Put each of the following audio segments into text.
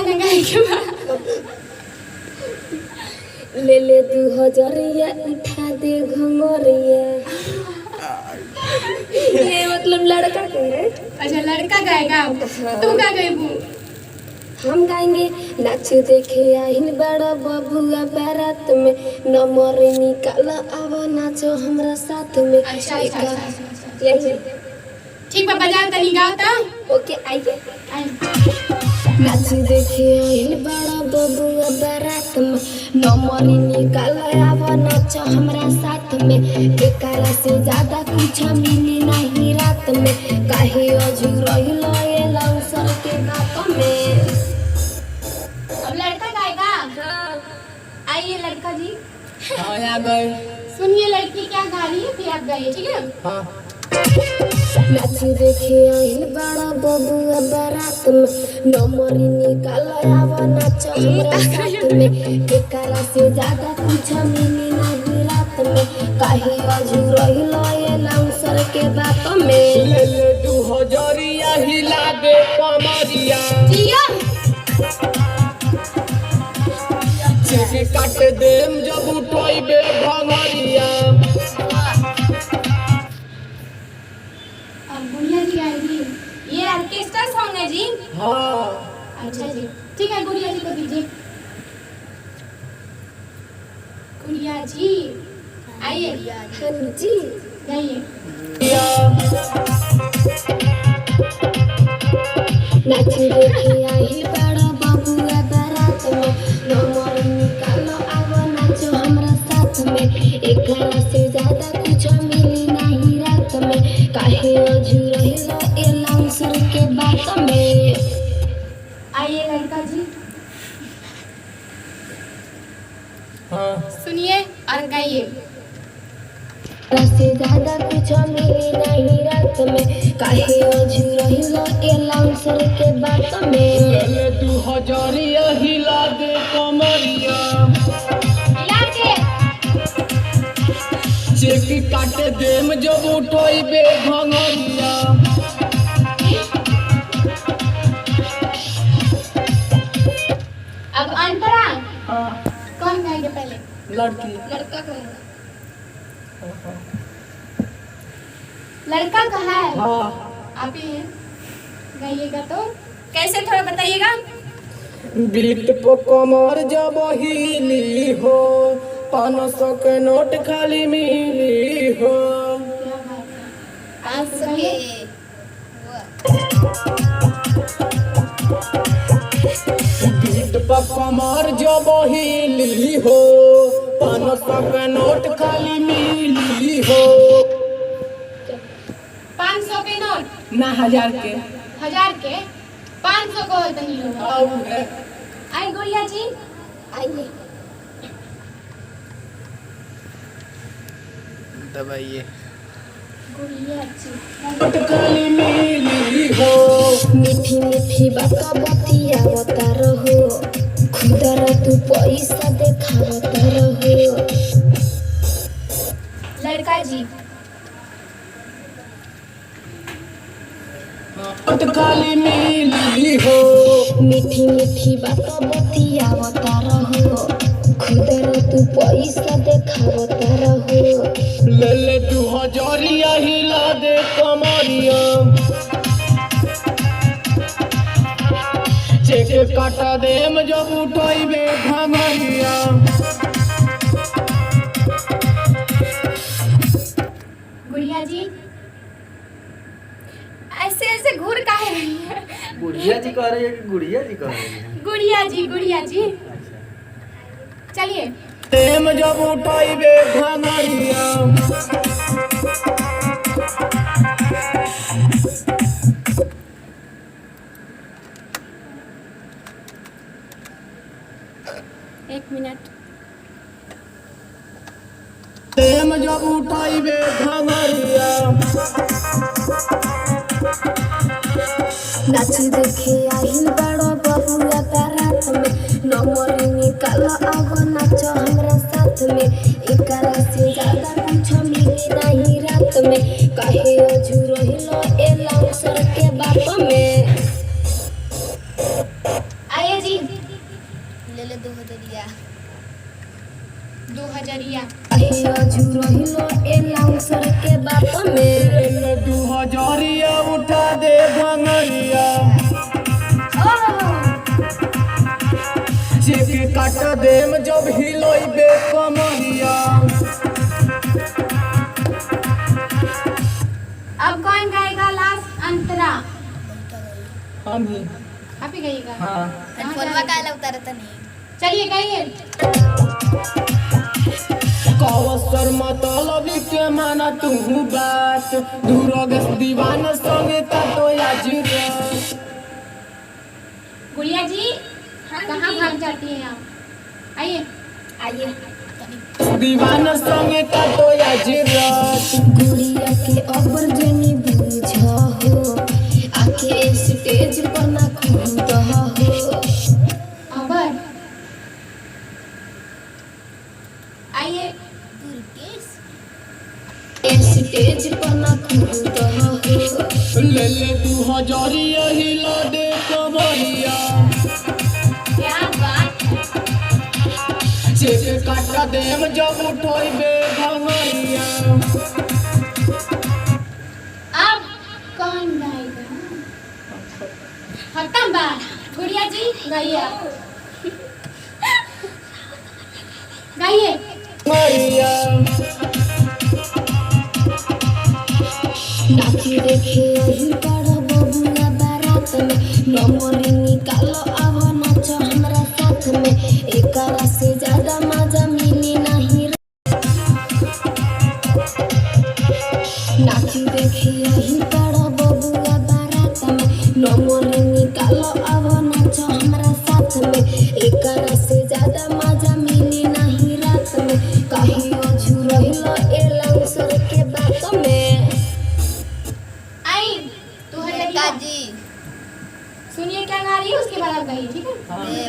गाना गाए के बा। ले ले 2000 उठा दे घंगोरिया। ये मतलब लड़का कह रहे। अच्छा लड़का गाएगा, तुम क्या गाएबू? हम गाएंगे नाच देखे आहिन बड़ा बबुआ बारात में, नंबर निकाल आवा नाचो हमरा साथ में। अच्छा ठीक बा, बजाओ तनी गाओ तो। ओके आइए। नाच देखे आहिन बड़ा बबुआ बारात में, नंबर निकाल आवा नाचो हमरा साथ में। एकरा से ज्यादा कुछ मिली नहीं रात में, काहे अझुरहिल ये लौसर के बात में। अब लड़का गाएगा। हाँ। आइए लड़का जी। हाँ आ गए। सुनिए लड़की क्या गा रही है, फिर आप गाइए, ठीक है? हाँ। नाच देखे आहिल बड़ा बबुआ बारात में, नंबर निकाल आवा नाचो हमरा साथ में। एकरा से ज्यादा कुछ मिली नहीं रात में, काहे अझुरहिल ये लौसर के बात में। ले ले 2000 हिला दे कमरिया। जिया चेक काट देम जब उठोइबे भंगरिया। अब गुड़िया जी आएगी। ये ऑर्केस्ट्रा सॉन्ग है जी। हाँ। अच्छा जी ठीक है, गुड़िया जी को दीजिए। गुड़िया जी आइए। हाँ जी गाइए। नाच देखे आहिल बड़ा बबुआ बारात में, नंबर निकाल आवा नाचो हमरा साथ में। एकरा से ज्यादा कुछ मिली नहीं रात में, काहे अझुरहिल ए लौसर के बात में। आइए लड़का जी, हाँ। सुनिए और गाइए। से ज्यादा कुछ मिली नहीं रात में, काहे अझुरहिल ए लौसर के बात में। ले ले 2000 हिला दे कमरिया। हिला के चेक काट देम जब उठोइबे भंगरिया। अब अंतरा हाँ। कौन गाएगा पहले? लड़की। लड़का कहेगा। लड़का कहाँ है? हाँ। आप ही हैं, गाइएगा तो कैसे थोड़ा बताइएगा। बीट पे कमर जब हिली हो, 500 के नोट खाली मिली हो। आप सके बीट पे कमर जब हिली हो, 500 के नोट खाली मिली हो। 500 के नोट ना 1000 के। 1000 के 500 को नहीं होगा। आओ है। आई गुड़िया जी आइए। दबाइए। गुड़िया जी नोट खाली मिली हो। मीठी मीठी बात बतिया बता रहो, खुदर तू पैसा देखावता रहो। लड़का जी नोट खाली मिली हो। मीठी मीठी बात बतिया बता रहो, खुदर तू पैसा देखावता रहो। ले ले 2000 हिला दे कमरिया। चेक काटा देम जब उठोइबे भंगरिया। गुड़िया जी ऐसे ऐसे घूर काहे रही है? गुड़िया जी कह रही है कि गुड़िया जी कह रही है? गुड़िया जी अच्छा। चलिए। देम जब उठोइबे भंगरिया। एक मिनट। देम जब उठोइबे भंगरिया। नाच देखे आहिल बड़ा बबुआ बारात में, नंबर निकाल आवा नाचो हमरा साथ में। एकरा से ज्यादा कुछ मिली नहीं रात में, काहे अझुरहिल ए लौसर के बात में। आइए जी अझुरहिलो ए लाउसर के बात में 2000 उठा दे भंगरिया चेक काट देम जब हिलोइबे कमरिया। अब कौन गाएगा लास्ट अंतरा? हम ही। आप ही गाइएगा। हाँ फोनवा काला उतारता नहीं। चलिए गाइए। कौसर मतलब के माना तू बात दूरगस दीवाना संगे का तो आज रात। गुड़िया जी कहाँ भाग जाती हैं आप? आइए आइए। दीवाना संगे का तो आज रात। गुड़िया के अबर जनी बुझ हो आके स्टेज पर ना कूद हो। अबर आइए। स्टेज पर ना कूद हो। ले ले 2000 हिला दे कमरिया क्या बात है। चेक काट देम जब उठोइबे भंगरिया। अब कौन गाएगा? खत्म बात। गुड़िया जी गाइए। गाइए। मरिया नाची देखे अही बड़ा बबुआ बारात में नंबर निकालो अब नाचो हमरा साथ में एकरा से ज्यादा मजा मिली नहीं। नाची देखे अही बड़ा बबुआ बारात में नंबर निकालो अब नाचो हमरा साथ में एकरा से ज्यादा मजा मिली नहीं रात में। कहियो झुरहिलो ए लाउसर के बात में। जी सुनिए क्या गा रही है उसके बाद आप गाइए ठीक है।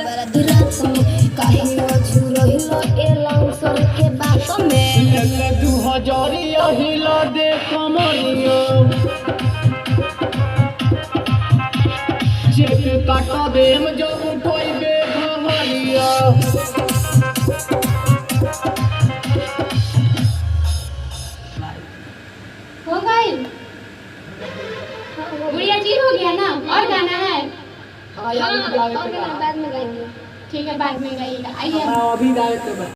रात में कहियो झुरहिलो ए लाउसर के बात में। ले ले 2000 हिला दे कमरिया चेक काट देम जब उठोइबे भंगरिया। हो गई। गुड़िया जी हो गया ना? और गाना है? हाँ यार बाद में गाएंगे। ठीक है बाद में गाइएगा। आइए अभी गाए तो